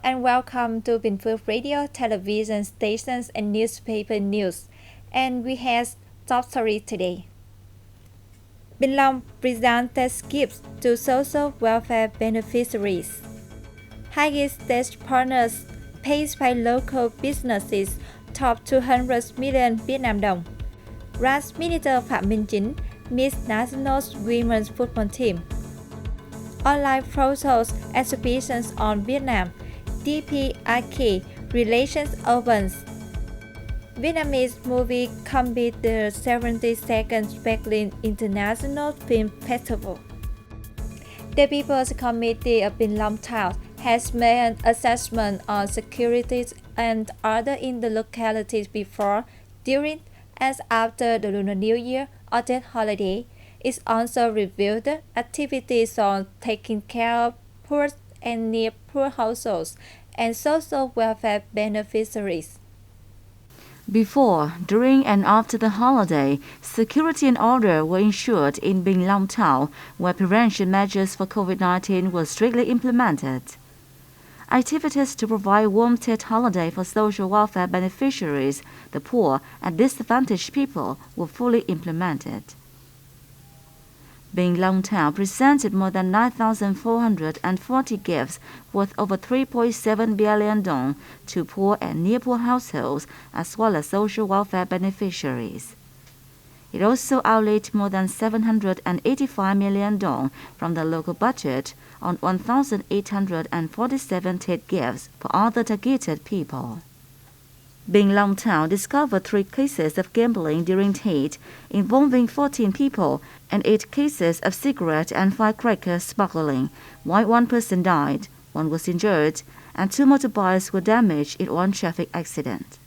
and welcome to Bình Phước radio, television stations, and newspaper news. And we have top story today. Bình Long presents gifts to social welfare beneficiaries. Highest stage partners paid by local businesses top 200 million Việt Nam đồng. Rance Minister Phạm Minh Chính meets National Women's Football Team. Online photos exhibitions on Vietnam. DPRK Relations opens. Vietnamese movie compete the 72nd Berlin International Film Festival. The People's Committee of Bình Long Town has made an assessment on security and order in the localities before, during, and after the Lunar New Year or Tet holiday. It also reviewed the activities on taking care of poor and near poor households and social welfare beneficiaries. Before, during and after the holiday, security and order were ensured in Bình Long Town, where prevention measures for COVID-19 were strictly implemented. Activities to provide warm Tet holiday for social welfare beneficiaries, the poor and disadvantaged people were fully implemented. Bình Long Town presented more than 9,440 gifts worth over 3.7 billion dong to poor and near-poor households as well as social welfare beneficiaries. It also outlaid more than 785 million dong from the local budget on 1,847 Tet gifts for other targeted people. Bình Long Town discovered 3 cases of gambling during Tet, involving 14 people, and 8 cases of cigarette and firecracker smuggling, while 1 person died, 1 was injured, and 2 motorbikes were damaged in 1 traffic accident.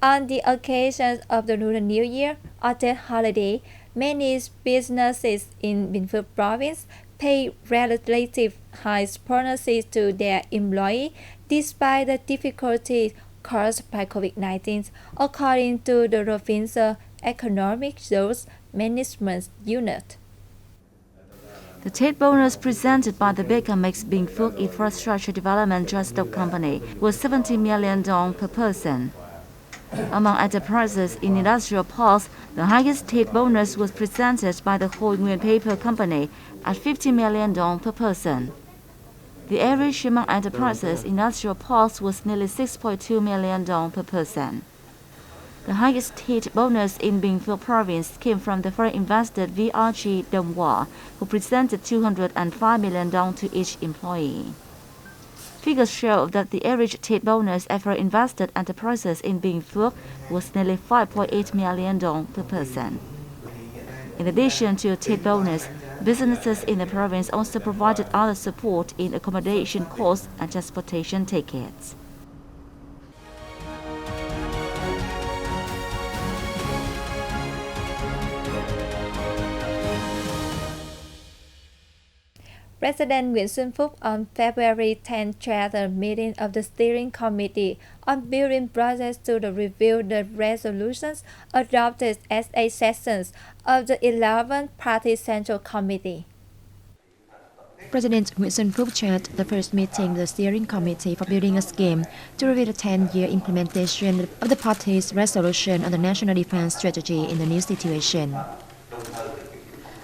On the occasion of the Lunar New Year or Tet holiday, many businesses in Bình Phước province pay relatively high bonuses to their employees despite the difficulties caused by COVID-19, according to the province Economic Resource Management Unit. The Tet bonus presented by the BKMX Bình Phước Infrastructure Development Trust Company was 70 million dong per person. Among enterprises in industrial parks, the highest Tet bonus was presented by the Hoi Nguyen Paper Company at 50 million dong per person. The average among enterprises in industrial parks was nearly 6.2 million dong per person. The highest Tet bonus in Bình Phước province came from the foreign investor VRG Dong Hoa, who presented 205 million dong to each employee. Figures show that the average Tet bonus ever invested enterprises in Bình Phước was nearly 5.8 million dong per person. In addition to a Tet bonus, businesses in the province also provided other support in accommodation costs and transportation tickets. President Nguyễn Xuân Phúc on February 10 chaired a meeting of the Steering Committee on Building Projects to review the resolutions adopted at 8 sessions of the 11th Party Central Committee. President Nguyễn Xuân Phúc chaired the first meeting of the Steering Committee for Building a Scheme to review the 10-year implementation of the party's resolution on the national defense strategy in the new situation.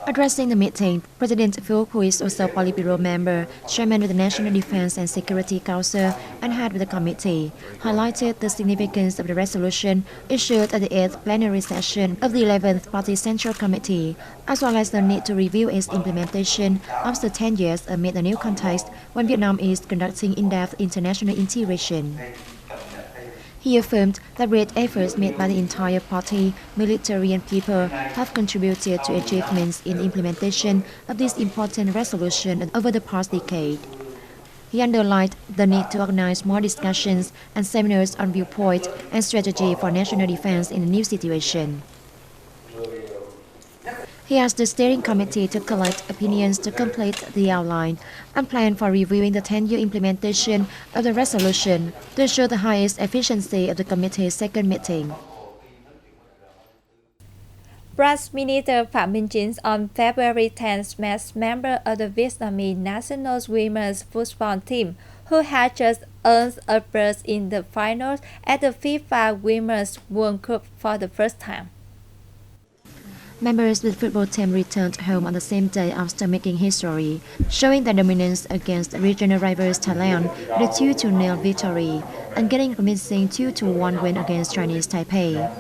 Addressing the meeting, President Phúc, who is also Politburo member, chairman of the National Defense and Security Council, and head of the committee, highlighted the significance of the resolution issued at the 8th plenary session of the 11th Party Central Committee, as well as the need to review its implementation after 10 years amid the new context when Vietnam is conducting in-depth international integration. He affirmed that great efforts made by the entire party, military and people have contributed to achievements in the implementation of this important resolution over the past decade. He underlined the need to organize more discussions and seminars on viewpoint and strategy for national defense in the new situation. He asked the steering committee to collect opinions to complete the outline and plan for reviewing the 10-year implementation of the resolution to ensure the highest efficiency of the committee's second meeting. Prime Minister Phạm Minh Chính on February 10th met members of the Vietnamese national women's football team, who had just earned a berth in the finals at the FIFA Women's World Cup for the first time. Members of the football team returned home on the same day after making history, showing their dominance against regional rivals Thailand with a 2-0 victory and getting a convincing 2-1 win against Chinese Taipei.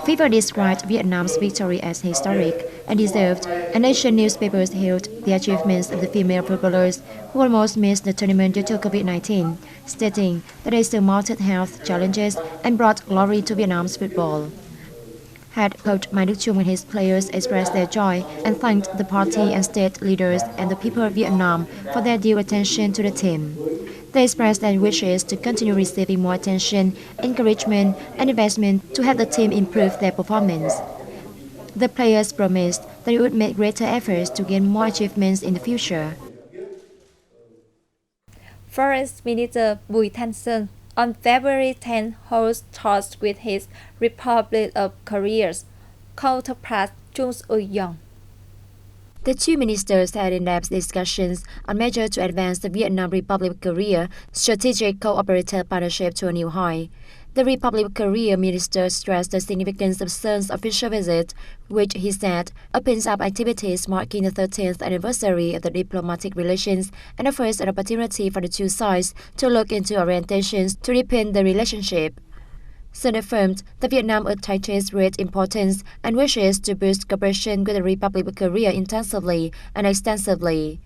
FIFA described Vietnam's victory as historic and deserved, and Asian newspapers hailed the achievements of the female footballers who almost missed the tournament due to COVID-19, stating that they surmounted health challenges and brought glory to Vietnam's football. Head coach Chung and his players expressed their joy and thanked the party and state leaders and the people of Vietnam for their due attention to the team. They expressed their wishes to continue receiving more attention, encouragement, and investment to help the team improve their performance. The players promised that they would make greater efforts to gain more achievements in the future. Forest Minister Bùi Thanh Sơn on February 10 holds talks with his Republic of Korea's counterpart Chung Eui-yong. The two ministers had in-depth discussions on measures to advance the Vietnam Republic of Korea strategic cooperative partnership to a new high. The Republic of Korea minister stressed the significance of Sun's official visit, which he said opens up activities marking the 13th anniversary of the diplomatic relations and offers an opportunity for the two sides to look into orientations to deepen the relationship. Sun affirmed that Vietnam attaches great importance and wishes to boost cooperation with the Republic of Korea intensively and extensively.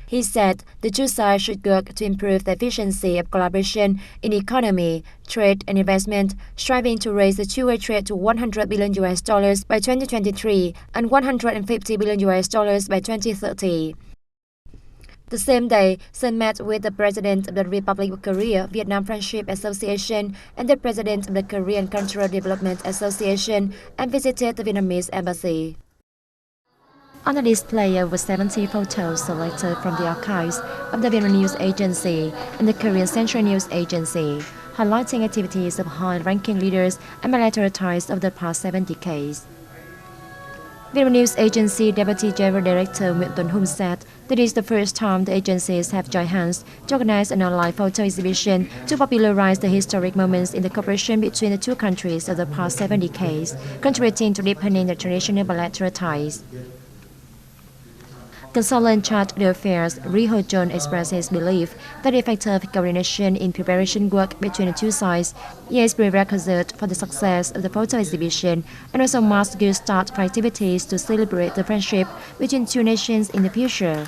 He said the two sides should work to improve the efficiency of collaboration in economy, trade, and investment, striving to raise the two-way trade to $100 billion by 2023 and $150 billion by 2030. The same day, Sun met with the President of the Republic of Korea Vietnam Friendship Association and the President of the Korean Cultural Development Association and visited the Vietnamese embassy. On the display were 70 photos selected from the archives of the Vietnam News Agency and the Korean Central News Agency, highlighting activities of high-ranking leaders and bilateral ties of the past 7 decades. Vietnam News Agency Deputy General Director Nguyễn Tuấn Hùng said that it is the first time the agencies have joined hands to organize an online photo exhibition to popularize the historic moments in the cooperation between the two countries of the past 7 decades, contributing to deepening the traditional bilateral ties. Consultant in charge of the affairs, Ri Ho Chon, expressed his belief that effective coordination in preparation work between the two sides is prerequisite for the success of the photo exhibition and also marks a good start for activities to celebrate the friendship between two nations in the future.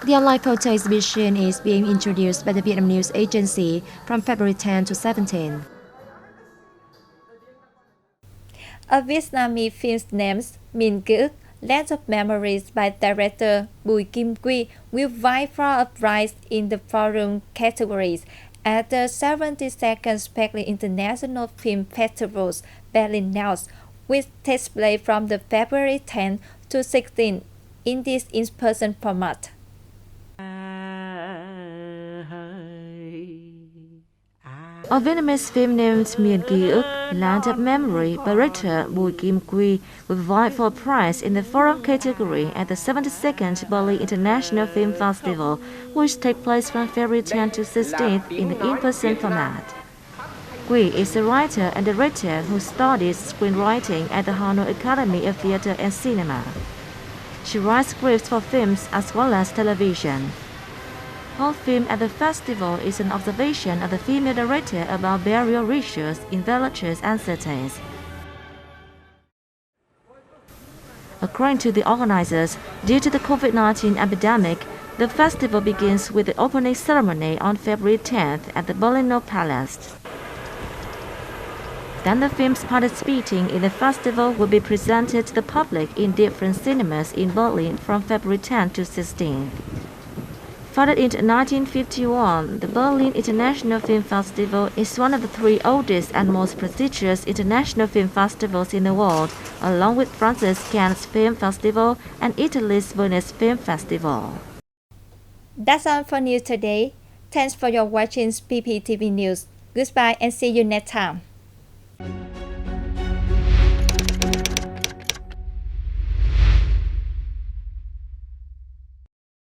The online photo exhibition is being introduced by the Vietnam News Agency from February 10 to 17. A Vietnamese film named Minh Ký ức, Land of Memories by director Bùi Kim Quy will vie for a prize in the following categories at the 72nd Spectrum International Film Festival's Berlinale, which takes place from the February 10 to 16 in this in-person format. A Vietnamese film named Minh Ký ức, Land of Memory by director Bùi Kim Quy will vie for a prize in the forum category at the 72nd Berlin International Film Festival, which takes place from February 10 to 16 in the in-person format. Quy is a writer and director who studies screenwriting at the Hanoi Academy of Theatre and Cinema. She writes scripts for films as well as television. Her film at the festival is an observation of the female director about burial rituals in villages and cities. According to the organizers, due to the COVID-19 epidemic, the festival begins with the opening ceremony on February 10th at the Berliner Palace. Then the films participating in the festival will be presented to the public in different cinemas in Berlin from February 10 to 16. Founded in 1951, the Berlin International Film Festival is one of the 3 oldest and most prestigious international film festivals in the world, along with France's Cannes Film Festival and Italy's Venice Film Festival. That's all for news today. Thanks for your watching BPTV News. Goodbye and see you next time.